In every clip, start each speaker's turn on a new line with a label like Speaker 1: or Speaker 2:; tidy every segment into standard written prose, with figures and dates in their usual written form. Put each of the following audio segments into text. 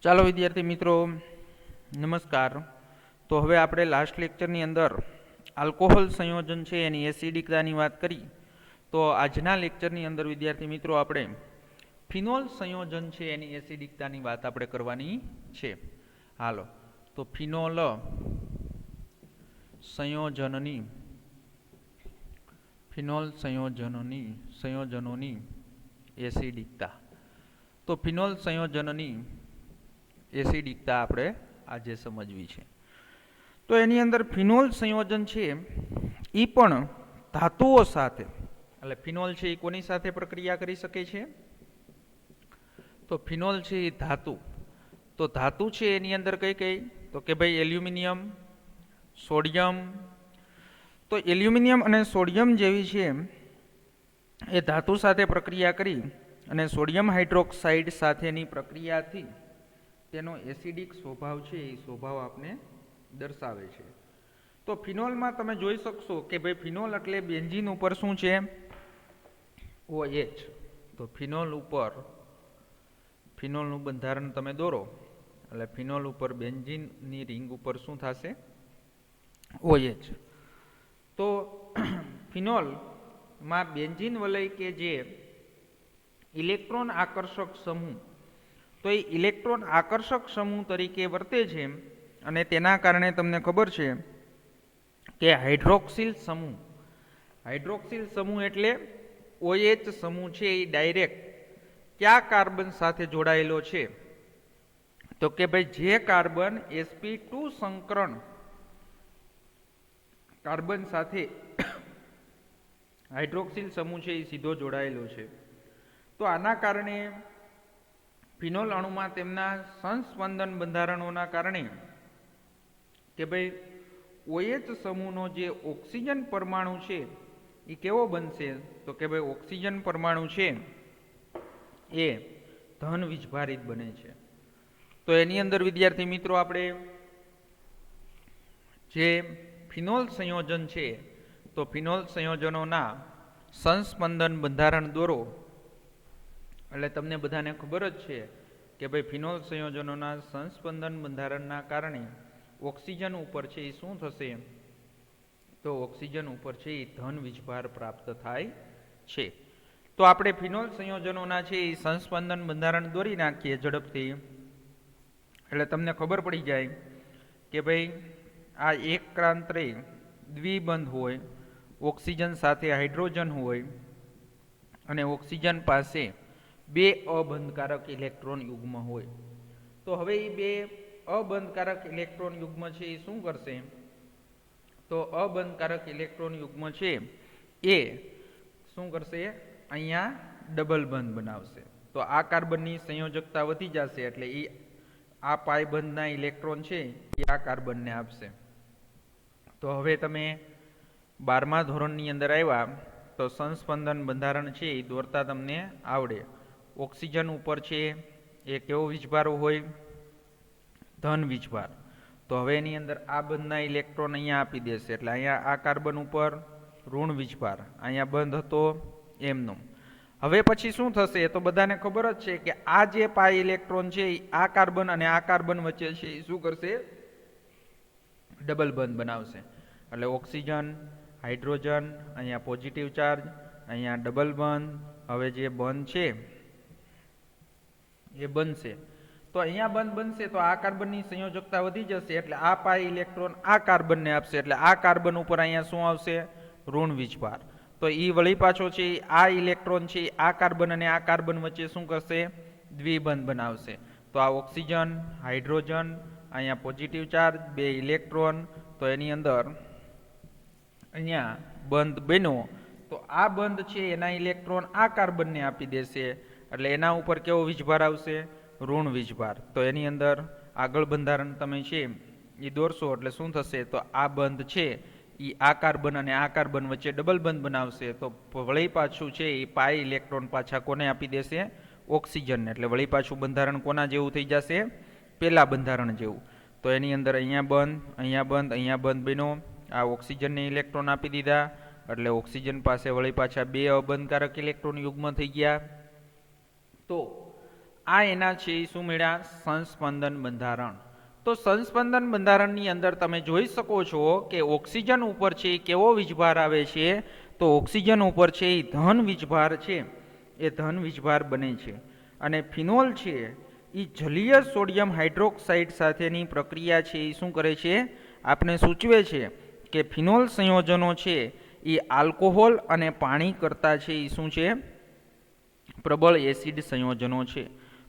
Speaker 1: ચાલો વિદ્યાર્થી મિત્રો, નમસ્કાર. તો હવે આપણે લાસ્ટ લેક્ચરની અંદર આલ્કોહોલ સંયોજન છે એની એસિડિકતાની વાત કરી. તો આજના લેક્ચરની અંદર વિદ્યાર્થી મિત્રો આપણે ફિનોલ સંયોજન છે એની એસિડિકતાની વાત આપણે કરવાની છે. હાલો, તો ફિનોલ સંયોજનોની એસિડિકતા. તો ફિનોલ સંયોજનની એસિડિકતા આપણે આજે સમજવી છે. તો એની અંદર ફિનોલ સંયોજન છે એ પણ ધાતુઓ સાથે, એટલે ફિનોલ છે એ કોની સાથે પ્રક્રિયા કરી શકે છે? તો ફિનોલ છે એ ધાતુ. તો ધાતુ છે એની અંદર કઈ કઈ? તો કે ભાઈ એલ્યુમિનિયમ, સોડિયમ. તો એલ્યુમિનિયમ અને સોડિયમ જેવી છે એ ધાતુ સાથે પ્રક્રિયા કરી અને સોડિયમ હાઇડ્રોક્સાઇડ સાથેની પ્રક્રિયાથી તેનો એસિડિક સ્વભાવ છે એ સ્વભાવ આપને દર્શાવે છે. તો ફિનોલમાં તમે જોઈ શકશો કે ભાઈ ફિનોલ એટલે બેન્ઝીન ઉપર શું છે? OH. તો ફિનોલ ઉપર ફિનોલનું બંધારણ તમે દોરો એટલે ફિનોલ ઉપર બેન્ઝીનની રિંગ ઉપર શું થશે? OH. તો ફિનોલમાં બેન્ઝીન વલય કે જે ઇલેક્ટ્રોન આકર્ષક સમૂહ, તો એ ઇલેક્ટ્રોન આકર્ષક સમૂહ તરીકે વર્તે છે અને તેના કારણે તમને ખબર છે કે હાઇડ્રોક્સિલ સમૂહ એટલે OH સમૂહ છે એ ડાયરેક્ટ કયા કાર્બન સાથે જોડાયેલો છે? તો કે ભાઈ જે કાર્બન sp2 સંકરણ કાર્બન સાથે હાઇડ્રોક્સિલ સમૂહ છે એ સીધો જોડાયેલો છે. તો આના કારણે ફિનોલ અણુમાં તેમના સંસ્પંદન બંધારણોના કારણે કે ભાઈ OH સમૂહનો જે ઓક્સિજન પરમાણુ છે એ કેવો બનશે? તો કે ભાઈ ઓક્સિજન પરમાણુ છે એ ધન વીજભારિત બને છે. તો એની અંદર વિદ્યાર્થી મિત્રો આપણે જે ફિનોલ સંયોજન છે તો ફિનોલ સંયોજનોના સંસ્પંદન બંધારણ દોરો એટલે તમને બધાને ખબર જ છે કે ભાઈ ફિનોલ સંયોજનોના સંસ્પંદન બંધારણના કારણે ઓક્સિજન ઉપર છે એ શું થશે? તો ઓક્સિજન ઉપર છે એ ધન વીજભાર પ્રાપ્ત થાય છે. તો આપણે ફિનોલ સંયોજનોના છે એ સંસ્પંદન બંધારણ દોરી નાખીએ ઝડપથી એટલે તમને ખબર પડી જાય કે ભાઈ આ એક ક્રાંતરે દ્વિબંધ હોય, ઓક્સિજન સાથે હાઇડ્રોજન હોય અને ઓક્સિજન પાસે બે અબંધકારક ઇલેક્ટ્રોન યુગ્મ હોય. તો હવે એ બે અબંધકારક ઇલેક્ટ્રોન યુગ્મ છે એ શું કરશે? તો અબંધકારક ઇલેક્ટ્રોન યુગ્મ છે એ શું કરશે? અહીંયા ડબલ બંધ બનાવશે. તો આ કાર્બનની સંયોજકતા વધી જશે એટલે એ આ પાઈ બંધના ઇલેક્ટ્રોન છે એ આ કાર્બનને આપશે. તો હવે તમે 12મા ધોરણની અંદર આવ્યા તો સંસ્પંદન બંધારણ છે એ દોરતા તમને આવડે. ઓક્સિજન ઉપર છે એ કેવો વીજભાર હોય? ધન વીજભાર. તો હવે એની અંદર આ બંધના ઇલેક્ટ્રોન અહીંયા આપી દેશે એટલે અહીંયા આ કાર્બન ઉપર ઋણ વીજભાર, અહીંયા બંધ હતો એમનો. હવે પછી શું થશે? તો બધાને ખબર જ છે કે આ જે પાઈ ઇલેક્ટ્રોન છે આ કાર્બન અને આ કાર્બન વચ્ચે છે એ શું કરશે? ડબલ બંધ બનાવશે. એટલે ઓક્સિજન, હાઇડ્રોજન, અહીંયા પોઝિટિવ ચાર્જ, અહીંયા ડબલ બંધ. હવે જે બંધ છે એ બનશે. તો અહીંયા બંધ બનશે તો આ કાર્બનની સંયોજકતા વધી જશે એટલે આ પાઈ ઇલેક્ટ્રોન આ કાર્બનને આપશે એટલે આ કાર્બન ઉપર અહીંયા શું આવશે? ઋણ વીજભાર. તો એ વળી પાછો છે આ ઇલેક્ટ્રોન છે આ કાર્બન અને આ કાર્બન વચ્ચે શું કરશે? દ્વિબંધ બનાવશે. તો આ ઓક્સિજન, હાઇડ્રોજન, અહીંયા પોઝિટિવ ચાર્જ, બે ઇલેક્ટ્રોન. તો એની અંદર અહીંયા બંધ બન્યો તો આ બંધ છે એના ઇલેક્ટ્રોન આ કાર્બનને આપી દેશે એટલે એના ઉપર કેવો વીજભાર આવશે? ઋણ વીજભાર. તો એની અંદર આગળ બંધારણ તમે છે એ દોરશો એટલે શું થશે? તો આ બંધ છે એ આ કાર્બન અને આ કાર્બન વચ્ચે ડબલ બંધ બનાવશે. તો વળી પાછું છે એ પાઈ ઇલેક્ટ્રોન પાછા કોને આપી દેશે? ઓક્સિજન. એટલે વળી પાછું બંધારણ કોના જેવું થઈ જશે? પેલા બંધારણ જેવું. તો એની અંદર અહીંયા બંધ, અહીંયા બંધ, અહીંયા બંધ બન્યો. આ ઓક્સિજનને ઇલેક્ટ્રોન આપી દીધા એટલે ઓક્સિજન પાસે વળી પાછા બે અબંધકારક ઇલેક્ટ્રોન યુગ્મ થઈ ગયા. તો આ એના છે એ શું મળ્યા? સંસ્પંદન બંધારણ. તો સંસ્પંદન બંધારણની અંદર તમે જોઈ શકો છો કે ઓક્સિજન ઉપર છે એ કેવો વીજભાર આવે છે? તો ઓક્સિજન ઉપર છે એ ધન વીજભાર છે, એ ધન વીજભાર બને છે. અને ફિનોલ છે એ જલીય સોડિયમ હાઇડ્રોક્સાઇડ સાથેની પ્રક્રિયા છે એ શું કરે છે? આપણે સૂચવે છે કે ફિનોલ સંયોજનો છે એ આલ્કોહોલ અને પાણી કરતાં છે એ શું છે? પ્રબળ એસિડ સંયોજનો છે.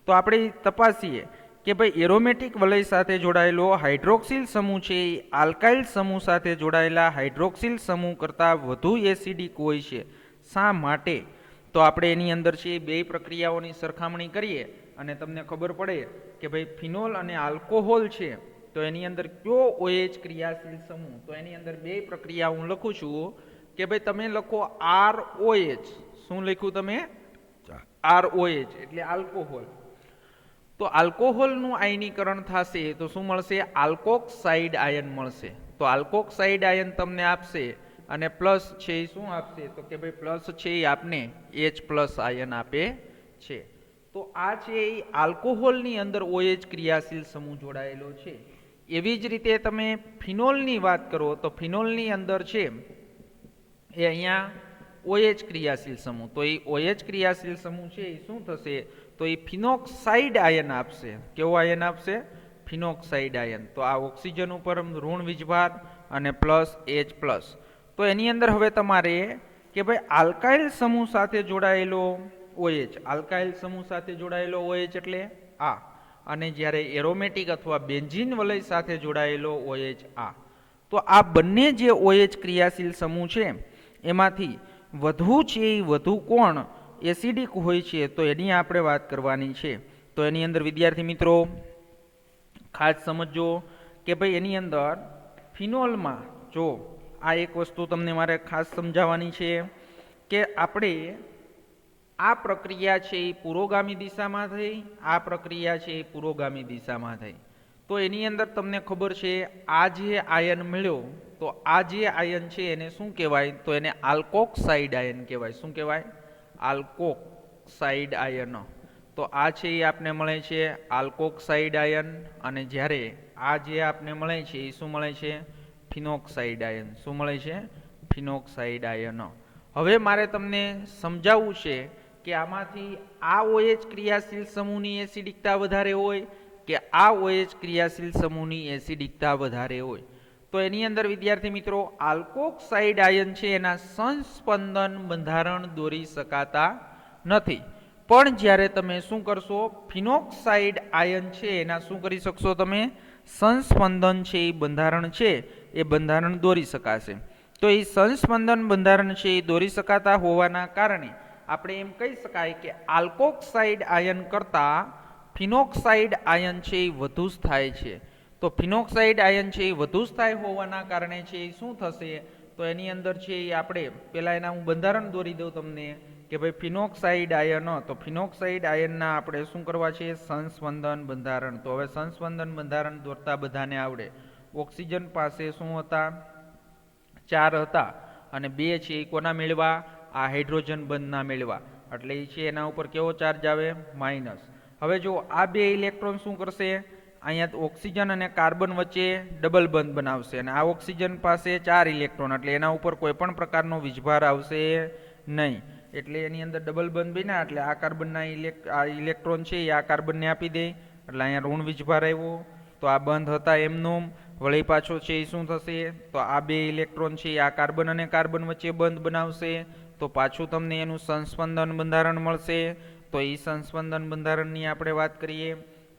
Speaker 1: તો આપણે તપાસીએ કે ભાઈ એરોમેટિક વલય સાથે જોડાયેલો હાઇડ્રોક્સિલ સમૂહ છે એ આલ્કાઇલ સમૂહ સાથે જોડાયેલા હાઇડ્રોક્સિલ સમૂહ કરતાં વધુ એસિડિક હોય છે. શા માટે? તો આપણે એની અંદર છે બે પ્રક્રિયાઓની સરખામણી કરીએ અને તમને ખબર પડે કે ભાઈ ફિનોલ અને આલ્કોહોલ છે તો એની અંદર કયો OH ક્રિયાશીલ સમૂહ? તો એની અંદર બે પ્રક્રિયા હું લખું છું કે ભાઈ તમે લખો ROH. શું લખ્યું તમે? ROH એટલે આલ્કોહોલ. તો આલ્કોહોલનું આયનીકરણ થશે તો શું મળશે? આલ્કોક્સાઇડ આયન મળશે. તો આલ્કોક્સાઇડ આયન તમને આપશે અને પ્લસ છે એ શું આપશે? તો કે ભાઈ પ્લસ છે એ આપને H+ આયન આપે છે. તો આ છે એ આલ્કોહોલની અંદર OH ક્રિયાશીલ સમૂહ જોડાયેલો છે. એવી જ રીતે તમે ફિનોલની વાત કરો તો ફિનોલની અંદર છે એ અહીંયા OH ક્રિયાશીલ સમૂહ. તો એ OH ક્રિયાશીલ સમૂહ છે એ શું થશે? તો એ ફિનોક્સાઇડ આયન આપશે. કેવો આયન આપશે? Phenoxide ion. તો આ ઓક્સિજન ઉપર ઋણ વીજભાર અને પ્લસ H+. તો એની અંદર હવે તમારે કે ભાઈ આલ્કાઇલ સમૂહ સાથે જોડાયેલો OH, આલ્કાઇલ સમૂહ સાથે જોડાયેલો OH એટલે આ, અને જ્યારે એરોમેટિક અથવા બેન્ઝીન વલય સાથે જોડાયેલો OH આ. તો આ બંને જે OH ક્રિયાશીલ સમૂહ છે એમાંથી વધુ છે એ વધુ કોણ એસિડિક હોય છે? તો એની આપણે વાત કરવાની છે. તો એની અંદર વિદ્યાર્થી મિત્રો ખાસ સમજો કે ભાઈ એની અંદર ફિનોલમાં જો આ એક વસ્તુ તમને મારે ખાસ સમજાવવાની છે કે આપણે આ પ્રક્રિયા છે એ પુરોગામી દિશામાં થઈ, આ પ્રક્રિયા છે એ પુરોગામી દિશામાં થઈ. તો એની અંદર તમને ખબર છે આ જે આયન મળ્યો તો આ જે આયન છે એને શું કહેવાય? તો એને આલ્કોક્સાઇડ આયન કહેવાય. શું કહેવાય? Alkoxide ion. તો આ છે એ આપને મળે છે આલ્કોક્સાઇડ આયન, અને જ્યારે આ જે આપને મળે છે એ શું મળે છે? Phenoxide ion. શું મળે છે? Phenoxide ion. હવે મારે તમને સમજાવવું છે કે આમાંથી આ OH ક્રિયાશીલ સમૂહની એસિડિકતા વધારે હોય કે આ OH ક્રિયાશીલ સમૂહની એસિડિકતા વધારે હોય? તો એની અંદર વિદ્યાર્થી મિત્રો આલ્કોક્સાઇડ આયન છે એના સંસ્પંદન બંધારણ દોરી શકાતા નથી. પણ જ્યારે તમે શું કરશો? ફિનોક્સાઇડ આયન છે એના શું કરી શકશો તમે? સંસ્પંદન છે એ બંધારણ છે એ બંધારણ દોરી શકાશે. તો એ સંસ્પંદન બંધારણ છે એ દોરી શકાતા હોવાના કારણે આપણે એમ કહી શકાય કે આલ્કોક્સાઇડ આયન કરતાં ફિનોક્સાઇડ આયન છે એ વધુ સ્થાયી છે. તો ફિનોક્સાઇડ આયન છે એ વધુ સ્થાયી હોવાના કારણે છે એ શું થશે? તો એની અંદર છે એ આપણે પહેલાં એના હું બંધારણ દોરી દઉં તમને કે ભાઈ ફિનોક્સાઇડ આયન. તો ફિનોક્સાઇડ આયનના આપણે શું કરવા છે? સંસ્પંદન બંધારણ. તો હવે સંસ્પંદન બંધારણ દોરતા બધાને આવડે. ઓક્સિજન પાસે શું હતા? 4 હતા અને 2 છે એ કોના મેળવા? આ હાઇડ્રોજન બંધના મેળવા. એટલે એ છે એના ઉપર કેવો ચાર્જ આવે? માઇનસ. હવે જો આ 2 ઇલેક્ટ્રોન શું કરશે? અહીંયા ઓક્સિજન અને કાર્બન વચ્ચે ડબલ બંધ બનાવશે અને આ ઓક્સિજન પાસે 4 ઇલેક્ટ્રોન એટલે એના ઉપર કોઈ પણ પ્રકારનો વીજભાર આવશે નહીં. એટલે એની અંદર ડબલ બંધ બન્યા એટલે આ કાર્બનના ઇલેક્ટ્રોન છે એ આ કાર્બનને આપી દે એટલે અહીંયા ઋણ વીજભાર આવ્યો. તો આ બંધ હતા એમનું, વળી પાછો છે એ શું થશે? તો આ 2 ઇલેક્ટ્રોન છે એ આ કાર્બન અને કાર્બન વચ્ચે બંધ બનાવશે તો પાછું તમને એનું સંસ્પંદન બંધારણ મળશે. તો એ સંસ્પંદન બંધારણની આપણે વાત કરીએ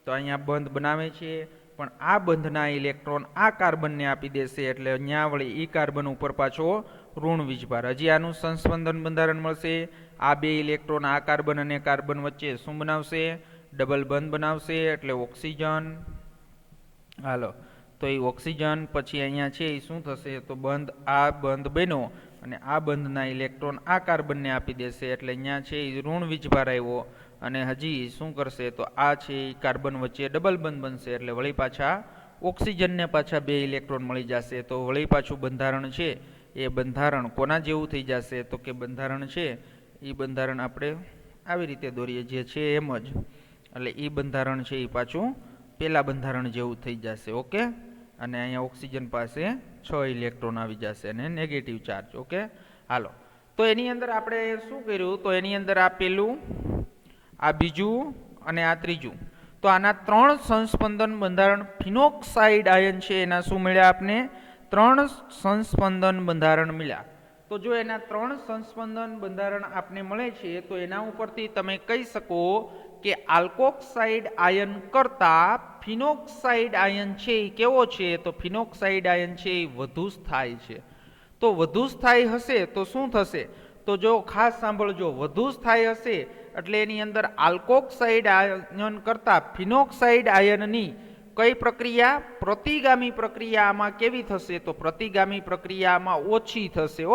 Speaker 1: તો અહીંયા બંધ બનાવે છે પણ આ બંધના ઇલેક્ટ્રોન આ કાર્બનને આપી દેશે એટલે અહીંયા વળી ઈ કાર્બન ઉપર પાછો ઋણ વીજભાર. હજી આનું સંસ્પંદન બંધારણ મળશે. આ 2 ઇલેક્ટ્રોન આ કાર્બન અને કાર્બન વચ્ચે શું બનાવશે? ડબલ બંધ બનાવશે એટલે ઓક્સિજન. હાલો તો એ ઓક્સિજન પછી અહીંયા છે એ શું થશે? તો બંધ આ બંધ બન્યો અને આ બંધના ઇલેક્ટ્રોન આ કાર્બનને આપી દેશે એટલે અહીંયા છે એ ઋણ વીજભાર આવ્યો અને હજી શું કરશે? તો આ છે એ કાર્બન વચ્ચે ડબલ બંધ બનશે એટલે વળી પાછા ઓક્સિજનને પાછા 2 ઇલેક્ટ્રોન મળી જશે. તો વળી પાછું બંધારણ છે એ બંધારણ કોના જેવું થઈ જશે? તો કે બંધારણ છે એ બંધારણ આપણે આવી રીતે દોરીએ જે છે એમ જ. એટલે એ બંધારણ છે એ પાછું પેલા બંધારણ જેવું થઈ જશે. ઓકે, અને અહીંયા ઓક્સિજન પાસે 6 ઇલેક્ટ્રોન આવી જશે અને નેગેટિવ ચાર્જ. ઓકે, હાલો. તો એની અંદર આપણે શું કર્યું, તો એની અંદર આ પેલું, આ બીજું અને આ ત્રીજું. તો આના 3 સંસ્પંદન બંધારણ ફિનોક્સાઇડ આયન છે એના શું મળ્યા આપને, 3 સંસ્પંદન બંધારણ મળ્યા. તો જો એના 3 સંસ્પંદન બંધારણ આપને મળે છે તો એના ઉપરથી તમે કહી શકો કે આલ્કોક્સાઇડ આયન કરતા ફિનોક્સાઇડ આયન છે એ કેવો છે, તો ફિનોક્સાઇડ આયન છે એ વધુ સ્થાયી છે. તો વધુ સ્થાયી હશે તો શું થશે, તો જો ખાસ સાંભળજો, વધુ સ્થાયી હશે એટલે એની અંદર આલ્કોક્સાઇડ આયન કરતા ફિનોક્સાઇડ આયનની કઈ પ્રક્રિયા, પ્રતિગામી પ્રક્રિયા આમાં કેવી થશે, તો પ્રતિગામી પ્રક્રિયામાં ઓછી થશે.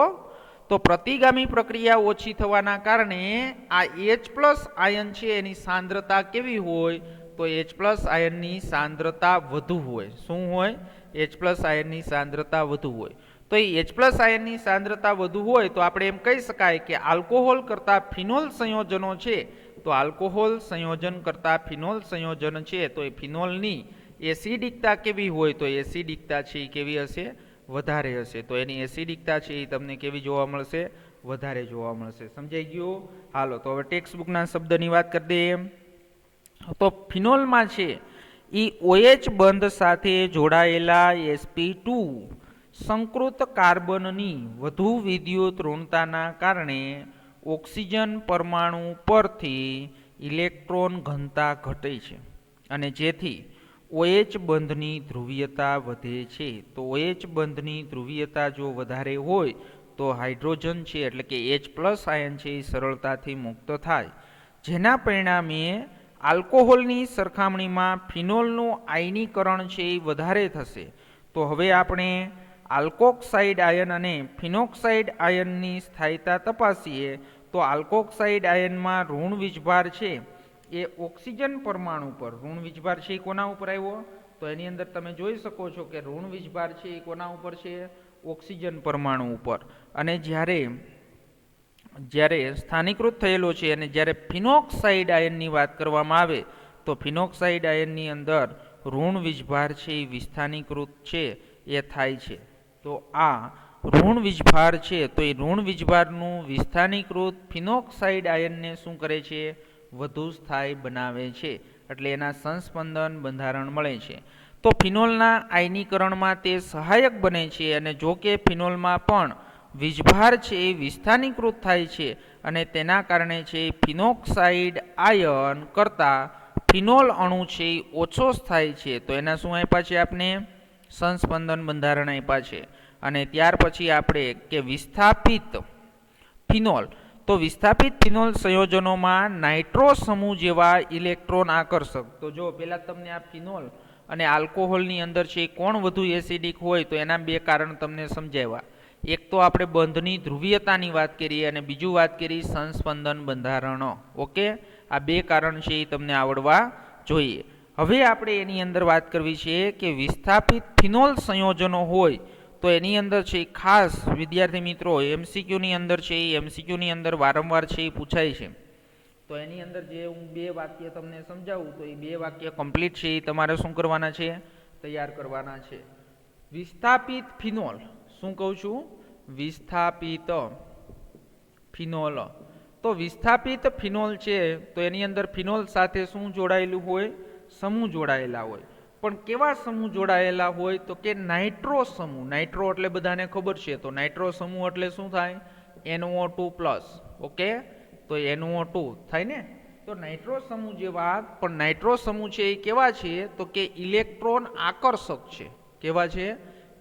Speaker 1: તો પ્રતિગામી પ્રક્રિયા ઓછી થવાના કારણે આ H+ આયન છે એની સાંદ્રતા કેવી હોય, તો H+ આયનની સાંદ્રતા વધુ હોય. શું હોય, H+ આયનની સાંદ્રતા વધુ હોય. તો એ H+ આયનની સાંદ્રતા વધુ હોય તો આપણે એમ કહી શકાય કે આલ્કોહોલ કરતા ફિનોલ સંયોજનો છે, તો આલ્કોહોલ સંયોજન કરતા ફિનોલ સંયોજન છે તો એ ફિનોલની એસિડિકતા કેવી હોય, તો એસિડિકતા છે એ કેવી હશે, વધારે હશે. તો એની એસિડિકતા છે એ તમને કેવી જોવા મળશે, વધારે જોવા મળશે. સમજાઈ ગયું? હાલો, તો હવે ટેક્સ્ટ બુકના શબ્દની વાત કરી દઈએ. તો ફિનોલમાં છે એ OH બંધ સાથે જોડાયેલા sp2 સંકૃત કાર્બનની વધુ વિદ્યુત ઋણતાના કારણે ઓક્સિજન પરમાણુ પરથી ઇલેક્ટ્રોન ઘનતા ઘટે છે અને જેથી OH બંધની ધ્રુવીયતા વધે છે. તો OH બંધની ધ્રુવીયતા જો વધારે હોય તો હાઇડ્રોજન છે એટલે કે H+ આયન છે એ સરળતાથી મુક્ત થાય, જેના પરિણામે આલ્કોહોલની સરખામણીમાં ફિનોલનું આયનીકરણ છે એ વધારે થશે. તો હવે આપણે આલ્કોક્સાઇડ આયન અને ફિનોક્સાઇડ આયનની સ્થાયીતા તપાસીએ. તો આલ્કોક્સાઇડ આયનમાં ઋણ વીજભાર છે એ ઓક્સિજન પરમાણુ પર, ઋણ વીજભાર છે એ કોના ઉપર આવ્યો, તો એની અંદર તમે જોઈ શકો છો કે ઋણ વીજભાર છે એ કોના ઉપર છે, ઓક્સિજન પરમાણુ ઉપર. અને જ્યારે સ્થાનીકૃત થયેલો છે અને જ્યારે ફિનોક્સાઇડ આયનની વાત કરવામાં આવે તો ફિનોક્સાઇડ આયનની અંદર ઋણ વીજભાર છે એ વિસ્થાનીકૃત છે એ થાય છે. તો આ ઋણ વીજભાર છે તો એ ઋણ વીજભારનું વિસ્થાનીકૃત ફિનોક્સાઇડ આયનને શું કરે છે, વધુ સ્થાયી બનાવે છે, એટલે એના સંસ્પંદન બંધારણ મળે છે. તો ફિનોલના આયનીકરણમાં તે સહાયક બને છે અને જો કે ફિનોલમાં પણ વીજભાર છે એ વિસ્થાનીકૃત થાય છે અને તેના કારણે છે ફિનોક્સાઇડ આયન કરતાં ફિનોલ અણુ છે એ ઓછો સ્થાયી છે. તો એના શું આપ્યા છે આપને, સંસ્પંદન બંધારણ આપ્યા છે. અને ત્યાર પછી આપણે કે વિસ્થાપિત ફિનોલ, તો વિસ્થાપિત ફિનોલ સંયોજનોમાં નાઇટ્રો સમૂહ જેવા ઇલેક્ટ્રોન આકર્ષક. તો જો પહેલાં તમને આ ફિનોલ અને આલ્કોહોલની અંદર છે કોણ વધુ એસિડિક હોય, તો એના બે કારણ તમને સમજાવ્યા. એક તો આપણે બંધની ધ્રુવીયતાની વાત કરી અને બીજું વાત કરી સંસ્પંદન બંધારણો. ઓકે, આ બે કારણ છે એ તમને આવડવા જોઈએ. હવે આપણે એની અંદર વાત કરવી છે કે વિસ્થાપિત ફિનોલ સંયોજનો હોય તો એની અંદર છે ખાસ વિદ્યાર્થી મિત્રો MCQની અંદર છે એ MCQની અંદર વારંવાર છે એ પૂછાય છે. તો એની અંદર જે હું બે વાક્ય તમને સમજાવું તો એ બે વાક્ય કમ્પ્લીટ છે એ તમારે શું કરવાના છે, તૈયાર કરવાના છે. વિસ્થાપિત ફિનોલ, શું કહું છું, વિસ્થાપિત ફિનોલ. તો વિસ્થાપિત ફિનોલ છે તો એની અંદર ફિનોલ સાથે શું જોડાયેલું હોય, સમૂહ જોડાયેલા હોય. પણ કેવા સમૂહ જોડાયેલા હોય, તો કે નાઇટ્રો સમૂહ. નાઇટ્રો એટલે બધાને ખબર છે, તો નાઇટ્રો સમૂહ એટલે શું થાય, NO2+. ઓકે, તો NO2 થાય ને. તો નાઇટ્રો સમૂહ જેવા, પણ નાઇટ્રો સમૂહ છે એ કેવા છે, તો કે ઇલેક્ટ્રોન આકર્ષક છે. કેવા છે,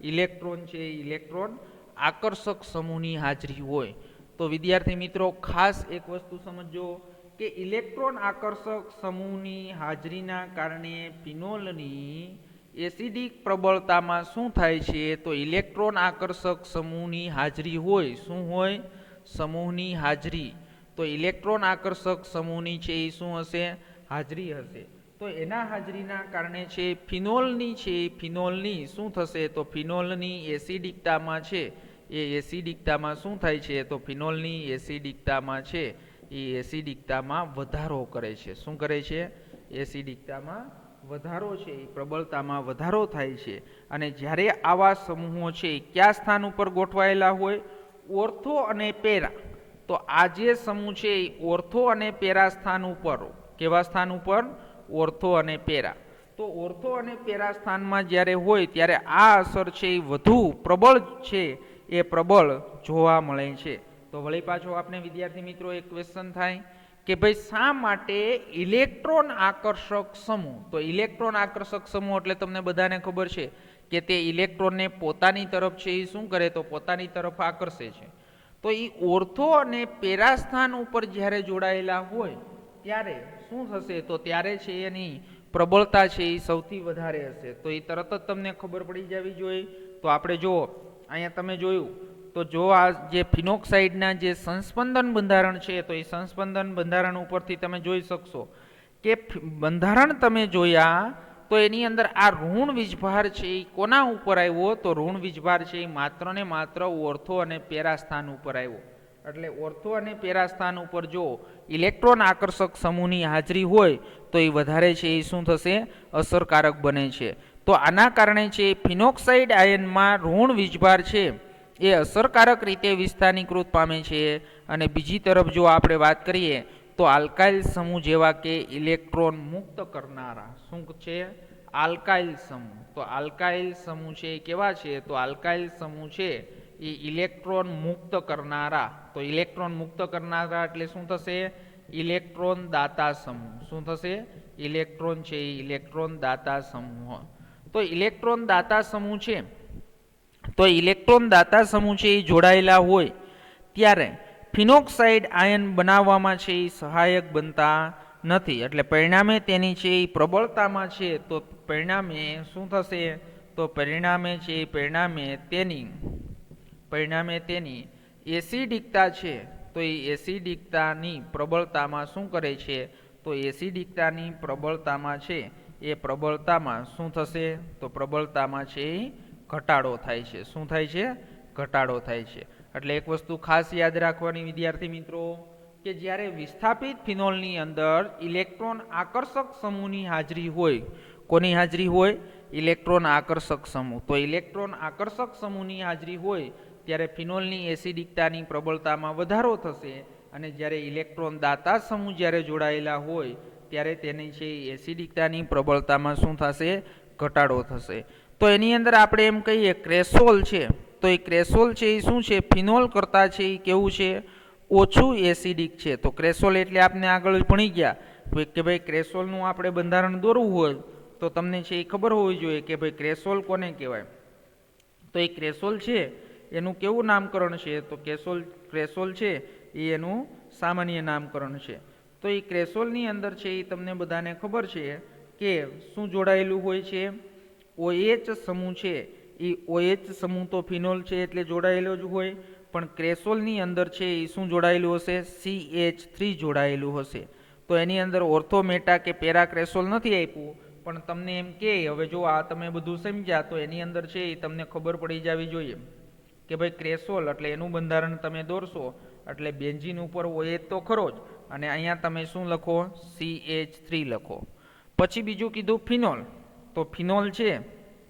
Speaker 1: ઇલેક્ટ્રોન છે ઇલેક્ટ્રોન આકર્ષક સમૂહની હાજરી હોય. તો વિદ્યાર્થી મિત્રો ખાસ એક વસ્તુ સમજો કે ઇલેક્ટ્રોન આકર્ષક સમૂહની હાજરીના કારણે ફિનોલની એસિડિક પ્રબળતામાં શું થાય છે, તો ઇલેક્ટ્રોન આકર્ષક સમૂહની હાજરી હોય. શું હોય, સમૂહની હાજરી. તો ઇલેક્ટ્રોન આકર્ષક સમૂહની છે એ શું હશે, હાજરી હશે. તો એના હાજરીના કારણે છે ફિનોલની શું થશે, તો ફિનોલની એસિડિકતામાં છે એ એસિડિકતામાં શું થાય છે, તો ફિનોલની એસિડિકતામાં છે એ એસિડિકતામાં વધારો કરે છે. શું કરે છે, એસિડિકતામાં વધારો છે, એ પ્રબળતામાં વધારો થાય છે. અને જ્યારે આવા સમૂહો છે એ કયા સ્થાન ઉપર ગોઠવાયેલા હોય? ઓર્થો અને પેરા. તો આ જે સમૂહ છે એ ઓર્થો અને પેરા સ્થાન ઉપર. કેવા સ્થાન ઉપર? ઓર્થો અને પેરા. તો ઓર્થો અને પેરા સ્થાનમાં જ્યારે હોય ત્યારે આ અસર છે એ વધુ પ્રબળ છે, એ પ્રબળ જોવા મળે છે. તો વળી પાછો આપણે વિદ્યાર્થી મિત્રો એક ક્વેશ્ચન થાય કે ભાઈ શા માટે ઇલેક્ટ્રોન આકર્ષક સમૂહ? તો ઇલેક્ટ્રોન આકર્ષક સમૂહ એટલે તમને બધાને ખબર છે કે તે ઇલેક્ટ્રોનને પોતાની તરફ છે એ શું કરે? તો પોતાની તરફ આકર્ષે છે. તો એ ઓર્થો અને પેરા સ્થાન ઉપર જ્યારે જોડાયેલા હોય ત્યારે શું થશે? તો ત્યારે છે એની પ્રબળતા છે એ સૌથી વધારે હશે. તો એ તરત જ તમને ખબર પડી જવી જોઈએ. તો આપણે જુઓ, અહીંયા તમે જોયું તો જો આ જે ફિનોક્સાઇડના જે સંસ્પંદન બંધારણ છે, તો એ સંસ્પંદન બંધારણ ઉપરથી તમે જોઈ શકશો કે બંધારણ તમે જોયા તો એની અંદર આ ઋણ વીજભાર છે એ કોના ઉપર આવ્યો? તો ઋણ વીજભાર છે એ માત્ર ને માત્ર ઓર્થો અને પેરા સ્થાન ઉપર આવ્યો. એટલે ઓર્થો અને પેરા સ્થાન ઉપર જો ઇલેક્ટ્રોન આકર્ષક સમૂહની હાજરી હોય તો એ વધારે છે એ શું થશે? અસરકારક બને છે. તો આના કારણે છે ફિનોક્સાઇડ આયનમાં ઋણ વીજભાર છે એ અસરકારક રીતે વિસ્થાનીકૃત પામે છે. અને બીજી તરફ જો આપણે વાત કરીએ તો આલ્કાઇલ સમૂહ જેવા કે ઇલેક્ટ્રોન મુક્ત કરનારા શું છે? આલ્કાઇલ સમૂહ. તો આલ્કાઇલ સમૂહ છે એ કેવા છે? તો આલ્કાઇલ સમૂહ છે એ ઇલેક્ટ્રોન મુક્ત કરનારા. તો ઇલેક્ટ્રોન મુક્ત કરનારા એટલે શું થશે? ઇલેક્ટ્રોન દાતા સમૂહ. શું થશે? ઇલેક્ટ્રોન છે એ ઇલેક્ટ્રોન દાતા સમૂહ. તો ઇલેક્ટ્રોન દાતા સમૂહ છે, તો ઇલેક્ટ્રોન દાતા સમૂહ છે એ જોડાયેલા હોય ત્યારે ફિનોક્સાઇડ આયન બનાવવામાં છે એ સહાયક બનતા નથી. એટલે પરિણામે તેની છે એ પ્રબળતામાં છે તો પરિણામે શું થશે? તો પરિણામે તેની એસિડિકતા છે, તો એ એસિડિકતાની પ્રબળતામાં શું કરે છે? તો એસિડિકતાની પ્રબળતામાં છે એ પ્રબળતામાં શું થશે? તો પ્રબળતામાં છે એ ઘટાડો થાય છે. શું થાય છે? ઘટાડો થાય છે. એટલે એક વસ્તુ ખાસ યાદ રાખવાની વિદ્યાર્થી મિત્રો કે જ્યારે વિસ્થાપિત ફિનોલની અંદર ઇલેક્ટ્રોન આકર્ષક સમૂહની હાજરી હોય, કોની હાજરી હોય? ઇલેક્ટ્રોન આકર્ષક સમૂહ. તો ઇલેક્ટ્રોન આકર્ષક સમૂહની હાજરી હોય ત્યારે ફિનોલની એસિડિકતાની પ્રબળતામાં વધારો થશે. અને જ્યારે ઇલેક્ટ્રોન દાતા સમૂહ જ્યારે જોડાયેલા હોય ત્યારે તેની છે એસિડિકતાની પ્રબળતામાં શું થશે? ઘટાડો થશે. તો એની અંદર આપણે એમ કહીએ ક્રેસોલ છે, તો એ ક્રેસોલ છે એ શું છે? ફિનોલ કરતાં છે એ કેવું છે? ઓછું એસિડિક છે. તો ક્રેસોલ એટલે આપણે આગળ ભણી ગયા કે ભાઈ ક્રેસોલનું આપણે બંધારણ દોરવું હોય તો તમને છે એ ખબર હોવી જોઈએ કે ભાઈ ક્રેસોલ કોને કહેવાય. તો એ ક્રેસોલ છે એનું કેવું નામકરણ છે? તો ક્રેસોલ છે એ એનું સામાન્ય નામકરણ છે. તો એ ક્રેસોલની અંદર છે એ તમને બધાને ખબર છે કે શું જોડાયેલું હોય છે? OH સમૂહ છે એ OH સમૂહ તો ફિનોલ છે એટલે જોડાયેલો જ હોય, પણ ક્રેસોલની અંદર છે એ શું જોડાયેલું હશે? CH3 જોડાયેલું હશે. તો એની અંદર ઓર્થો મેટા કે પેરા ક્રેસોલ નથી આપ્યું, પણ તમને એમ કે હવે જો આ તમે બધું સમજ્યા તો એની અંદર છે એ તમને ખબર પડી જવી જોઈએ કે ભાઈ ક્રેસોલ એટલે એનું બંધારણ તમે દોરશો એટલે બેન્ઝીન ઉપર OH તો ખરો જ, અને અહીંયા તમે શું લખો? CH3 લખો. પછી બીજું કીધું ફિનોલ. તો ફિનોલ છે,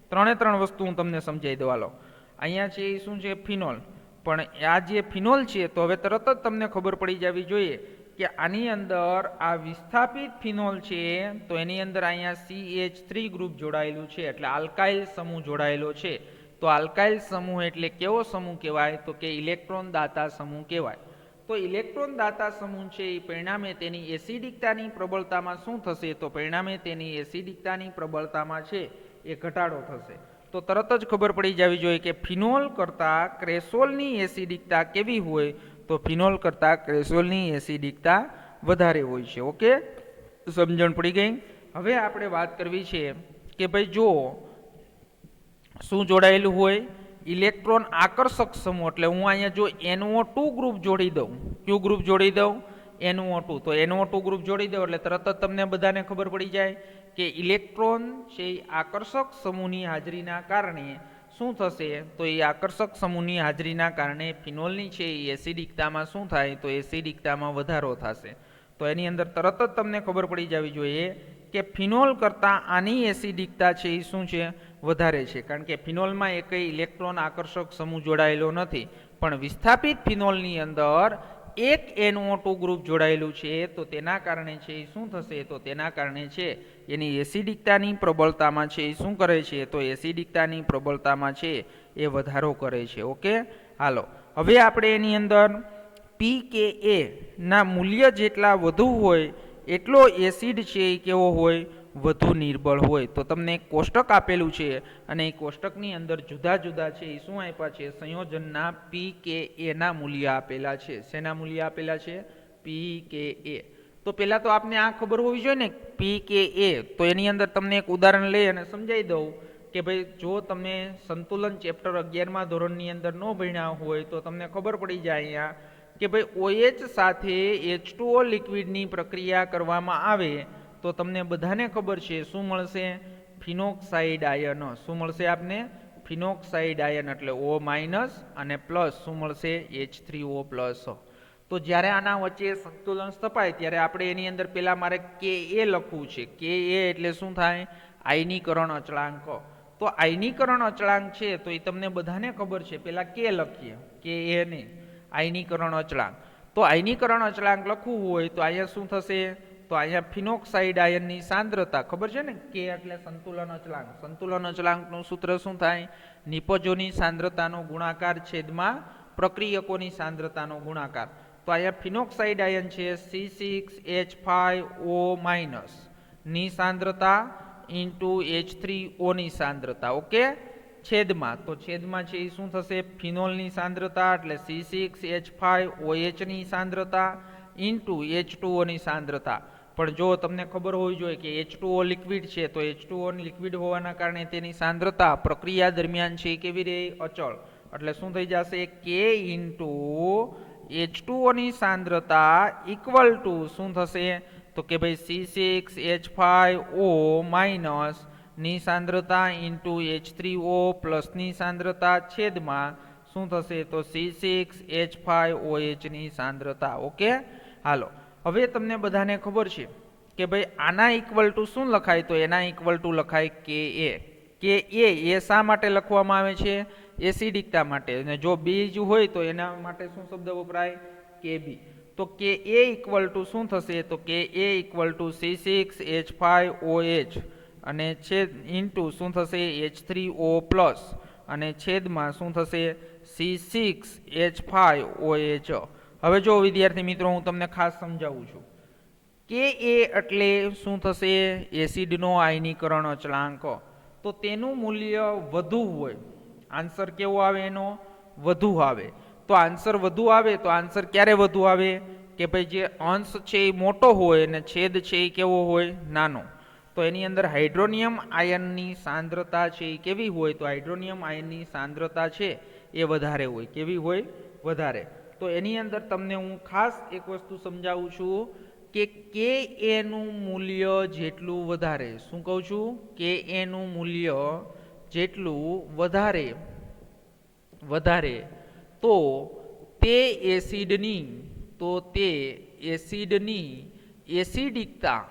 Speaker 1: ત્રણ વસ્તુ હું તમને સમજાવી દઉં. હાલો, અહીંયા છે એ શું છે? ફિનોલ. પણ આ જે ફિનોલ છે તો હવે તરત જ તમને ખબર પડી જવી જોઈએ કે આની અંદર આ વિસ્થાપિત ફિનોલ છે તો એની અંદર અહીંયા CH3 ગ્રુપ જોડાયેલું છે એટલે આલ્કાઇલ સમૂહ જોડાયેલો છે. તો આલ્કાઇલ સમૂહ એટલે કેવો સમૂહ કહેવાય? તો કે ઇલેક્ટ્રોન દાતા સમૂહ કહેવાય. તો ઇલેક્ટ્રોન દાતા સમૂહ છે એ પરિણામે તેની એસિડિકતાની પ્રબળતામાં શું થશે? તો પરિણામે તેની એસિડિકતાની પ્રબળતામાં છે એ ઘટાડો થશે. તો તરત જ ખબર પડી જવી જોઈએ કે ફિનોલ કરતાં ક્રેસોલની એસિડિકતા કેવી હોય? તો ફિનોલ કરતાં ક્રેસોલની એસિડિકતા વધારે હોય છે. ઓકે, સમજણ પડી ગઈ? હવે આપણે વાત કરવી છે કે ભાઈ જો શું જોડાયેલું હોય? ઇલેક્ટ્રોન આકર્ષક સમૂહ. એટલે હું અહીંયા જો NO2 ગ્રુપ જોડી દઉં, કયું ગ્રુપ જોડી દઉં? NO2. તો NO2 ગ્રુપ જોડી દઉં એટલે તરત જ તમને બધાને ખબર પડી જાય કે ઇલેક્ટ્રોન છે એ આકર્ષક સમૂહની હાજરીના કારણે શું થશે? તો એ આકર્ષક સમૂહની હાજરીના કારણે ફિનોલની છે એ એસિડિકતામાં શું થાય? તો એસિડિકતામાં વધારો થશે. તો એની અંદર તરત જ તમને ખબર પડી જવી જોઈએ કે ફિનોલ કરતાં આની એસિડિકતા છે એ શું છે, વધારે છે, કારણ કે ફિનોલમાં એકય ઇલેક્ટ્રોન આકર્ષક સમૂહ જોડાયેલો નથી, પણ વિસ્થાપિત ફિનોલની અંદર એક NO2 ગ્રુપ જોડાયેલું છે, તો તેના કારણે છે એ શું થશે, તો તેના કારણે છે એની એસિડિકતાની પ્રબળતામાં છે એ શું કરે છે, તો એસિડિકતાની પ્રબળતામાં છે એ વધારો કરે છે. ઓકે, હાલો હવે આપણે એની અંદર pKa ના મૂલ્ય જેટલા વધુ હોય એટલો એસિડ છે એ કેવો હોય, વધુ નિર્બળ હોય. તો તમને એક કોષ્ટક આપેલું છે અને એ કોષ્ટકની અંદર જુદા જુદા છે એ શું આપ્યા છે, સંયોજનના pKa ના મૂલ્ય આપેલા છે. શેના મૂલ્ય આપેલા છે, pKa. તો પહેલાં તો આપને આ ખબર હોવી જોઈએ ને pKa. તો એની અંદર તમને એક ઉદાહરણ લઈ અને સમજાવી દઉં કે ભાઈ જો તમે સંતુલન ચેપ્ટર 11મા ધોરણની અંદર ન ભણ્યા હોય તો તમને ખબર પડી જાય અહીંયા કે ભાઈ OH સાથે H2O લિક્વિડની પ્રક્રિયા કરવામાં આવે તો તમને બધાને ખબર છે શું મળશે, ફિનોક્સાઇડ આયન. શું મળશે આપને, ફિનોક્સાઇડ આયન, એટલે O- અને પ્લસ શું મળશે, H3O+. તો જ્યારે આના વચ્ચે સંતુલન સ્થપાય ત્યારે આપણે એની અંદર પહેલા મારે Ka લખવું છે. Ka એટલે શું થાય, આયનીકરણ અચળાંક. તો આયનીકરણ અચળાંક છે તો એ તમને બધાને ખબર છે, પહેલા K લખીએ, Ka ને આયનીકરણ અચળાંક. તો આયનીકરણ અચળાંક લખવું હોય તો અહીંયા શું થશે, તો અહીંયા ફિનોક્સાઇડ આયનની સાંદ્રતા ખબર છે ને, K એટલે સંતુલન અચળાંક. સંતુલન અચળાંકનું સૂત્ર શું થાય, નિપજોની સાંદ્રતાનો ગુણાકાર છેદમાં પ્રક્રિયકોની સાંદ્રતાનો ગુણાકાર. તો અહીંયા ફિનોક્સાઇડ આયન છે C6H5O- ની સાંદ્રતા ઇન્ટુ H3O ની સાંદ્રતા. ઓકે, છેદમાં, તો છેદમાં છે એ શું થશે, ફિનોલની સાંદ્રતા એટલે C6H5OH ની સાંદ્રતા ઇન્ટુ H2O ની સાંદ્રતા. પણ જો તમને ખબર હોવી જોઈએ કે H2O લિક્વિડ છે તો H2O લિક્વિડ હોવાના કારણે તેની સાંદ્રતા પ્રક્રિયા દરમિયાન છે કેવી રહે, અચળ. એટલે શું થઈ જશે, K ઇન્ટુ H2O ની સાંદ્રતા ઇક્વલ ટુ શું થશે, તો કે ભાઈ C6H5O- ની સાંદ્રતા ઇન્ટુ H3O+ ની સાંદ્રતા છેદમાં શું થશે, તો C6H5OH ની સાંદ્રતા. ઓકે, હાલો હવે તમને બધાને ખબર છે કે ભાઈ આના ઇક્વલ ટુ શું લખાય, તો એના ઇક્વલ ટુ લખાય Ka. Ka એ શા માટે લખવામાં આવે છે, એસિડિકતા માટે, અને જો બીજું હોય તો એના માટે શું શબ્દ વપરાય, Kb. તો Ka ઇક્વલ ટુ શું થશે, તો Ka ઇક્વલ ટુ C6H5OH અને છેદ ઇન્ટુ શું થશે, H3O+ અને છેદમાં શું થશે, C6H5OH. હવે જો વિદ્યાર્થી મિત્રો હું તમને ખાસ સમજાવું છું, Ka એટલે શું થશે, એસિડનો આયનીકરણ અચળાંક. તો તેનું મૂલ્ય વધુ હોય, આન્સર કેવો આવે, એનો વધુ આવે. તો આન્સર વધુ આવે તો આન્સર ક્યારે વધુ આવે, કે ભાઈ જે અંશ છે એ મોટો હોય અને છેદ છે એ કેવો હોય, નાનો. તો એની અંદર હાઇડ્રોનિયમ આયનની સાંદ્રતા છે એ કેવી હોય, તો હાઇડ્રોનિયમ આયનની સાંદ્રતા છે એ વધારે હોય. કેવી હોય, વધારે. તો એની અંદર તમને હું ખાસ એક વસ્તુ સમજાવું છું કે Ka નું મૂલ્ય જેટલું વધારે, શું કહું છું, Ka નું મૂલ્ય જેટલું વધારે તો તે એસિડની એસિડિકતા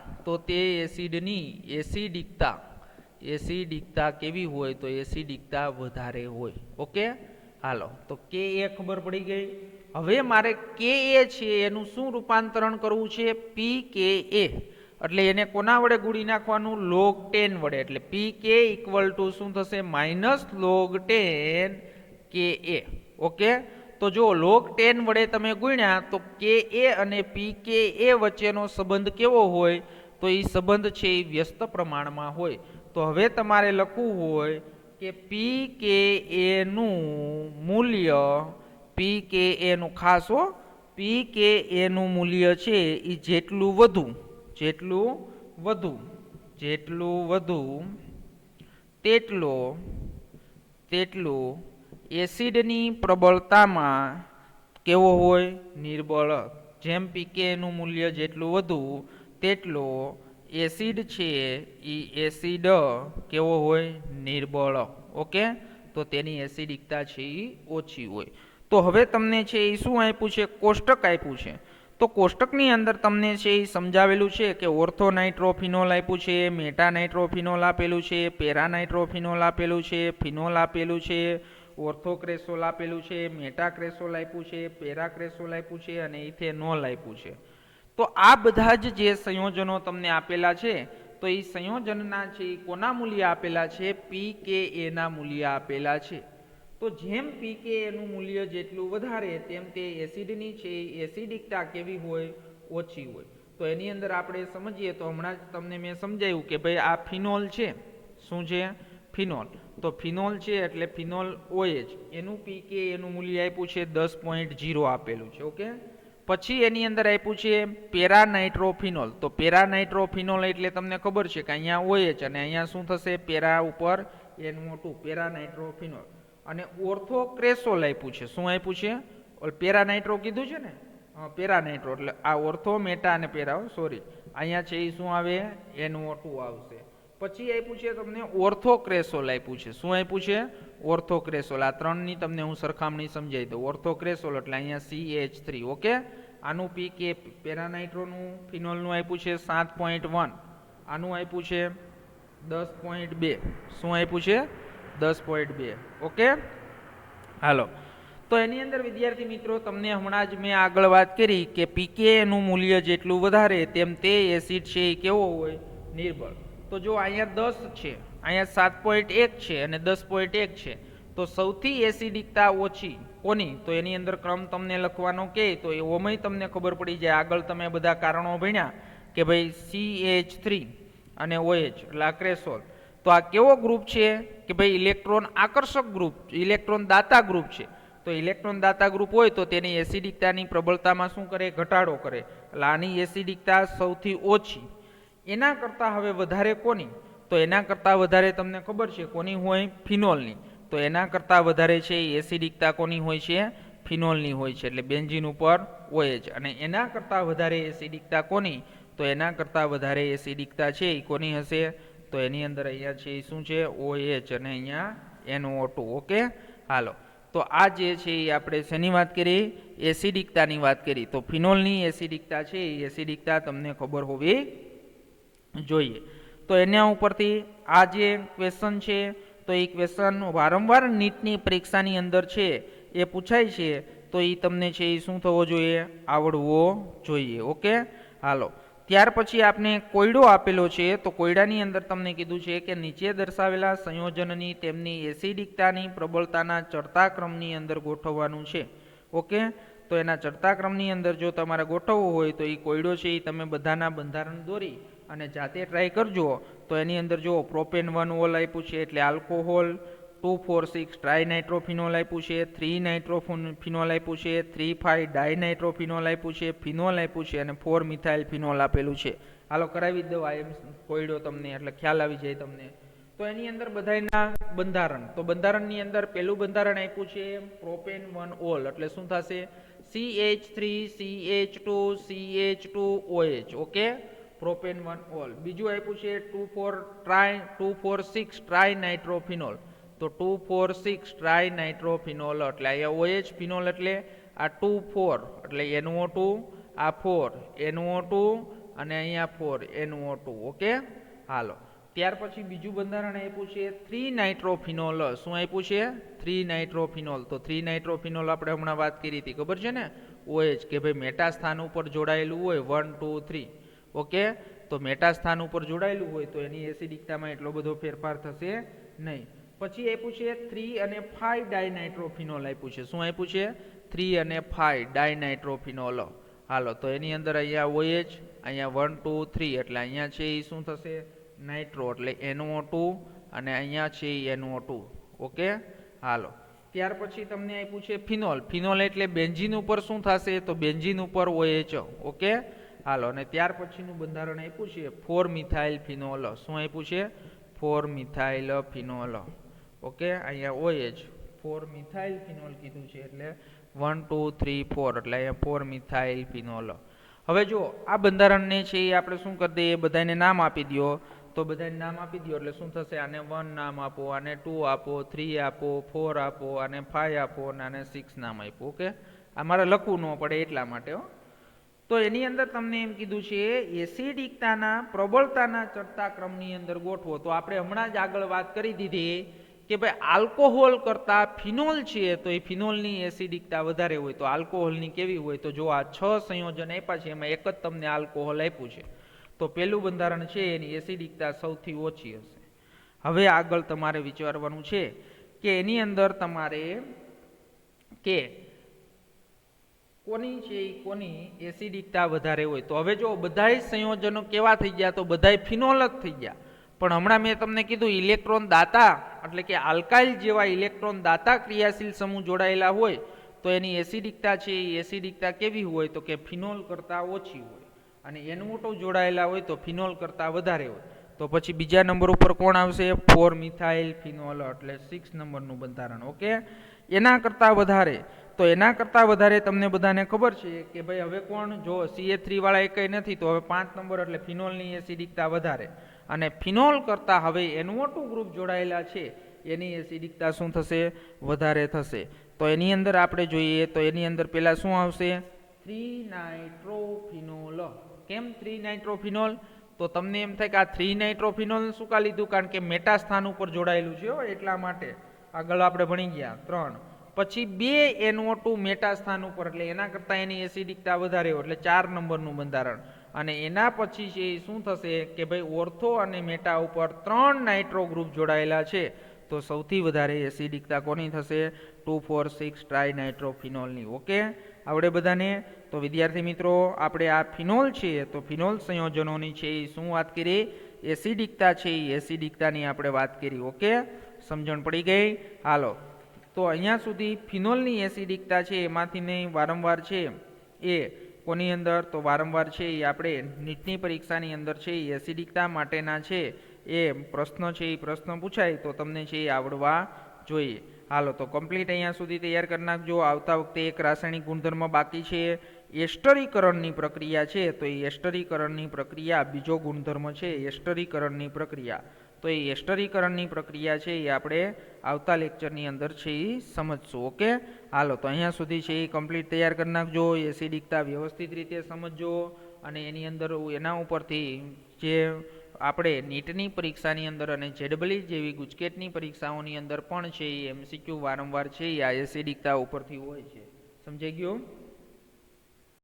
Speaker 1: કેવી હોય, તો એસિડિકતા વધારે હોય. ઓકે, હાલો તો Ka ખબર પડી ગઈ. હવે મારે Ka છે એનું શું રૂપાંતરણ કરવું છે, pKa. એટલે એને કોના વડે ગુણી નાખવાનું, log 10 વડે. એટલે pK ઇક્વલ ટુ શું થશે, -log 10 Ka. ઓકે, તો જો log 10 વડે તમે ગુણ્યા તો Ka અને pKa વચ્ચેનો સંબંધ કેવો હોય, તો એ સંબંધ છે એ વ્યસ્ત પ્રમાણમાં હોય. તો હવે તમારે લખવું હોય કે pKa નું મૂલ્ય, pKa નું ખાસ હો, pKa નું મૂલ્ય છે એ જેટલું વધુ તેટલો એસિડની પ્રબળતામાં કેવો હોય, નિર્બળ. જેમ pKa નું મૂલ્ય જેટલું વધુ તેટલો એસિડ છે એ એસિડ કેવો હોય, નિર્બળ. ઓકે, તો તેની એસિડિકતા છે એ ઓછી હોય. તો હવે તમને છે એ શું આપ્યું છે, કોષ્ટક આપ્યું છે. તો કોષ્ટકની અંદર તમને છે એ સમજાવેલું છે કે ઓર્થો નાઇટ્રોફિનોલ આપ્યું છે, મેટા નાઇટ્રોફિનોલ આપેલું છે, પેરા નાઇટ્રોફિનોલ આપેલું છે, ફિનોલ આપેલું છે, ઓર્થોક્રેસોલ આપેલું છે, મેટાક્રેસોલ આપ્યું છે, પેરાક્રેસોલ આપ્યું છે અને ઇથેનોલ આપ્યું છે. તો આ બધા જ જે સંયોજનો તમને આપેલા છે તો એ સંયોજનના છે એ કોના મૂલ્ય આપેલા છે? pKa ના મૂલ્ય આપેલા છે. તો જેમ pKa નું મૂલ્ય જેટલું વધારે તેમ તે એસિડની છે એસિડિકતા કેવી હોય? ઓછી હોય. તો એની અંદર આપણે સમજીએ તો હમણાં જ તમને મેં સમજાવ્યું કે ભાઈ આ ફિનોલ છે. શું છે? ફિનોલ. તો ફિનોલ છે એટલે ફિનોલ OH, એનું pKa એનું મૂલ્ય આપ્યું છે 10.0 આપેલું છે. ઓકે, પછી એની અંદર આપ્યું છે પેરાનાઇટ્રોફિનોલ. તો પેરાનાઇટ્રોફિનોલ એટલે તમને ખબર છે કે અહીંયા OH અને અહીંયા શું થશે? પેરા ઉપર NO2, પેરાનાઇટ્રોફિનોલ. અને ઓર્થોક્રેસોલ આપ્યું છે. શું આપ્યું છે? પેરાનાઇટ્રો કીધું છે ને, પેરાનાઇટ્રો એટલે આ ઓર્થો, મેટા અને પેરા, સોરી, અહીંયા છે એ શું આવે? NO2 આવશે. પછી આપ્યું છે તમને ઓર્થોક્રેસોલ આપ્યું છે. શું આપ્યું છે? ઓર્થોક્રેસોલ. આ ત્રણની તમને હું સરખામણી સમજાવી દઉં. ઓર્થોક્રેસોલ એટલે અહીંયા CH3. ઓકે, આનું પીકે પેરાનાઇટ્રોનું ફિનોલનું આપ્યું છે 7.1, આનું આપ્યું છે 10.2. શું આપ્યું છે? 10.2. ઓકે, હાલો. તો એની અંદર વિદ્યાર્થી મિત્રો તમને હમણાં જ મેં આગળ વાત કરી કે pKa નું મૂલ્ય જેટલું વધારે તેમ તે એસિડ છે એ કેવો હોય? નિર્બળ. તો જો અહીંયા 10 છે, અહીંયા 7.1 છે અને 10.1 છે, તો સૌથી એસિડિકતા ઓછી કોની? તો એની અંદર ક્રમ તમને લખવાનો કે તો એ ઓમય તમને ખબર પડી જાય. આગળ તમે બધા કારણો ભણ્યા કે ભાઈ CH3 અને OH એટલે આ ક્રેસોલ. તો આ કેવો ગ્રુપ છે કે ભાઈ ઇલેક્ટ્રોન આકર્ષક ગ્રુપ, ઇલેક્ટ્રોન દાતા ગ્રુપ છે. તો ઇલેક્ટ્રોન દાતા ગ્રુપ હોય તો તેની એસિડિકતાની પ્રબળતામાં શું કરે? ઘટાડો કરે. એટલે આની એસિડિકતા સૌથી ઓછી. એના કરતાં હવે વધારે કોની? તો એના કરતાં વધારે તમને ખબર છે કોની હોય? ફિનોલની. તો એના કરતાં વધારે છે એ એસિડિકતા કોની હોય છે? ફિનોલની હોય છે. એટલે બેન્ઝીન ઉપર OH. અને એના કરતાં વધારે એસિડિકતા કોની? તો એના કરતાં વધારે એસિડિકતા છે એ કોની હશે? તો એની અંદર અહીંયા છે એ શું છે? OH અને અહીંયા NO2. ઓકે, હાલો. તો આ જે છે એ આપણે શેની વાત કરી? એસિડિકતાની વાત કરી. તો ફિનોલની એસિડિકતા છે એ એસિડિકતા તમને ખબર હોવી જોઈએ. તો એના ઉપરથી આ જે ક્વેશ્ચન છે તો એ ક્વેશ્ચન વારંવાર નીટની પરીક્ષાની અંદર છે એ પૂછાય છે. તો એ તમને છે એ શું થવો જોઈએ? આવડવો જોઈએ. ઓકે, હાલો. ત્યાર પછી આપણે કોયડો આપેલો છે. તો કોયડાની અંદર તમને કીધું છે કે નીચે દર્શાવેલા સંયોજનની તેમની એસિડિકતાની પ્રબળતાના ચડતા ક્રમની અંદર ગોઠવવાનું છે. ઓકે, તો એના ચડતા ક્રમની અંદર જો તમારે ગોઠવવું હોય તો એ કોયડો છે એ તમે બધાના બંધારણ દોરી અને જાતે ટ્રાય કરજો. તો એની અંદર જો પ્રોપેન 1 ઓલ આપ્યું છે એટલે આલ્કોહોલ, 2,4,6 ટ્રાઇનાઇટ્રોફિનોલ આપ્યું છે, 3 નાઇટ્રોફિનોલ આપ્યું છે, 3,5 ડાયનાઇટ્રોફિનોલ આપ્યું છે, ફિનોલ આપ્યું છે અને 4 મિથાઇલ ફિનોલ આપેલું છે. હાલો કરાવી જ દઉં આ એમ કોયડો તમને, એટલે ખ્યાલ આવી જાય તમને. તો એની અંદર બધાના બંધારણ. તો બંધારણની અંદર પહેલું બંધારણ આપ્યું છે પ્રોપેન 1 ઓલ એટલે શું થશે? CH3 CH2 CH2OH. Okay, propane 1 all. બીજું આપ્યું છે 2,4,6 ટ્રાઇનાઇટ્રોફિનોલ. તો 2,4,6 ટ્રાઇનાઇટ્રોફિનોલ એટલે અહીંયા OH ફિનોલ એટલે આ 2,4 એટલે NO2, આ 4 NO2 અને અહીંયા 4 NO2. ઓકે, હાલો. ત્યાર પછી બીજું બંધારણ આપ્યું છે 3 નાઇટ્રોફિનોલ. શું આપ્યું છે? 3 નાઇટ્રોફિનોલ. તો 3 નાઇટ્રોફિનોલ આપણે હમણાં વાત કરી હતી, ખબર છે ને? OH કે ભાઈ મેટા સ્થાન ઉપર જોડાયેલું હોય 1, 2, 3. ઓકે, તો મેટા સ્થાન ઉપર જોડાયેલું હોય તો એની એસિડિકતામાં એટલો બધો ફેરફાર થશે નહીં. પછી આપ્યું છે 3 અને 5 ડાયનાઇટ્રોફિનોલ આપ્યું છે. શું આપ્યું છે? 3 અને 5 ડાયનાઇટ્રોફિનોલ. હાલો, તો એની અંદર અહીંયા OH, અહીંયા 1, 2, 3 એટલે અહીંયા છે એ શું થશે? નાઇટ્રો એટલે NO2 અને અહીંયા છે એ NO2. ઓકે, હાલો. ત્યાર પછી તમને આપ્યું છે ફિનોલ. ફિનોલ એટલે બેન્ઝીન ઉપર શું થશે? તો બેન્ઝીન ઉપર OH. ઓકે, હાલો. અને ત્યાર પછીનું બંધારણ આપ્યું છે 4 મિથાઇલ ફિનોલ. શું આપ્યું છે? 4 મિથાઇલ ફિનોલ. ઓકે, અહીંયા OH 4 મિથાઇલ ફિનોલ કીધું છે એટલે 1, 2, 3, 4 એટલે અહીંયા 4 મિથાઇલ ફિનોલ. હવે જો આ બંધારણને છે એ આપણે શું કરી દઈએ? બધાને નામ આપી દો. તો બધાને નામ આપી દો એટલે શું થશે? આને 1 નામ આપો, આને 2 આપો, 3 આપો, 4 આપો, આને 5 આપો અને આને 6 નામ આપ્યું. ઓકે, આ મારે લખવું ન પડે એટલા માટે. તો એની અંદર તમને એમ કીધું છે એસિડિકતાના પ્રબળતાના ચડતા ક્રમની અંદર ગોઠવો. તો આપણે હમણાં જ આગળ વાત કરી દીધી કે ભાઈ આલ્કોહોલ કરતા ફિનોલ છે તો એ ફિનોલની એસિડિકતા વધારે હોય. તો આલ્કોહોલની કેવી હોય? તો જો આ 6 સંયોજન આપ્યા છે એમાં એક જ તમને આલ્કોહોલ આપ્યું છે. તો પહેલું બંધારણ છે એની એસિડિકતા સૌથી ઓછી હશે. હવે આગળ તમારે વિચારવાનું છે કે એની અંદર તમારે કે કોની છે એ કોની એસિડિકતા વધારે હોય. તો હવે જો બધાય સંયોજનો કેવા થઈ ગયા? તો બધાય ફિનોલ જ થઈ ગયા. પણ હમણાં મેં તમને કીધું ઇલેક્ટ્રોન દાતા એટલે કે આલ્કાઇલ જેવા ઇલેક્ટ્રોન દાતા ક્રિયાશીલ સમૂહ જોડાયેલા હોય તો એની એસિડિકતા છે એ એસિડિકતા કેવી હોય? તો કે ફિનોલ કરતાં ઓછી હોય. અને N2 જોડાયેલા હોય તો ફિનોલ કરતાં વધારે હોય. તો પછી બીજા નંબર ઉપર કોણ આવશે? 4 મિથાઇલ ફિનોલ એટલે 6 નંબરનું બંધારણ. ઓકે, એના કરતાં વધારે. તો એના કરતાં વધારે તમને બધાને ખબર છે કે ભાઈ હવે કોણ? જો CH3 વાળા એકય નથી તો હવે 5 નંબર એટલે ફિનોલની એસિડિકતા વધારે. અને ફિનોલ કરતાં હવે NO2 ગ્રુપ જોડાયેલા છે એની એસિડિકતા શું થશે? વધારે થશે. તો એની અંદર આપણે જોઈએ તો એની અંદર પહેલાં શું આવશે? 3-નાઇટ્રોફિનોલ. કેમ 3-નાઇટ્રોફિનોલ? તો તમને એમ થાય કે આ 3-નાઇટ્રોફિનોલ શું કા લીધું? કારણ કે મેટા સ્થાન ઉપર જોડાયેલું છે એટલા માટે. આગળ આપણે ભણી ગયા 3. પછી 2 NO2 મેટા સ્થાન ઉપર એટલે એના કરતાં એની એસિડિકતા વધારે હોય એટલે 4 નંબરનું બંધારણ. અને એના પછી છે એ શું થશે કે ભાઈ ઓર્થો અને મેટા ઉપર 3 નાઇટ્રો ગ્રુપ જોડાયેલા છે તો સૌથી વધારે એસિડિકતા કોની થશે? 2,4,6 ટ્રાઇનાઇટ્રોફિનોલની. ઓકે, આવડે બધાને? તો વિદ્યાર્થી મિત્રો આપણે આ ફિનોલ છે તો ફિનોલ સંયોજનોની છે એ શું વાત કરી? એસિડિકતા છે એ એસિડિકતાની આપણે વાત કરી. ઓકે, સમજણ પડી ગઈ? હાલો, તો અહીંયા સુધી ફિનોલની એસિડિકતા છે એમાંથી નહીં વારંવાર છે એ કોની અંદર? તો વારંવાર છે એ આપણે નીટની પરીક્ષાની અંદર છે એ એસિડિકતા માટેના છે એ પ્રશ્ન છે એ પ્રશ્ન પૂછાય તો તમને છે એ આવડવા જોઈએ. હાલો, તો કમ્પ્લીટ અહીંયા સુધી તૈયાર કરી નાખજો. આવતા વખતે એક રાસાયણિક ગુણધર્મ બાકી છે, એસ્ટરીકરણની પ્રક્રિયા છે. તો એ એસ્ટરીકરણની પ્રક્રિયા બીજો ગુણધર્મ છે એસ્ટરીકરણની પ્રક્રિયા. તો એ એસ્ટરીકરણની પ્રક્રિયા છે એ આપણે આવતા લેક્ચરની અંદર છે એ સમજશું. ઓકે, હાલો, તો અહીંયા સુધી છે એ કમ્પ્લીટ તૈયાર કરી નાખજો. એસિડિકતા વ્યવસ્થિત રીતે સમજજો અને એની અંદર એના ઉપરથી જે આપણે નીટની પરીક્ષાની અંદર અને જેડબલી જેવી ગુજકેટની પરીક્ષાઓની અંદર પણ છે એ MCQ વારંવાર છે એ આ એસિડિકતા ઉપરથી હોય છે. સમજાઈ ગયું?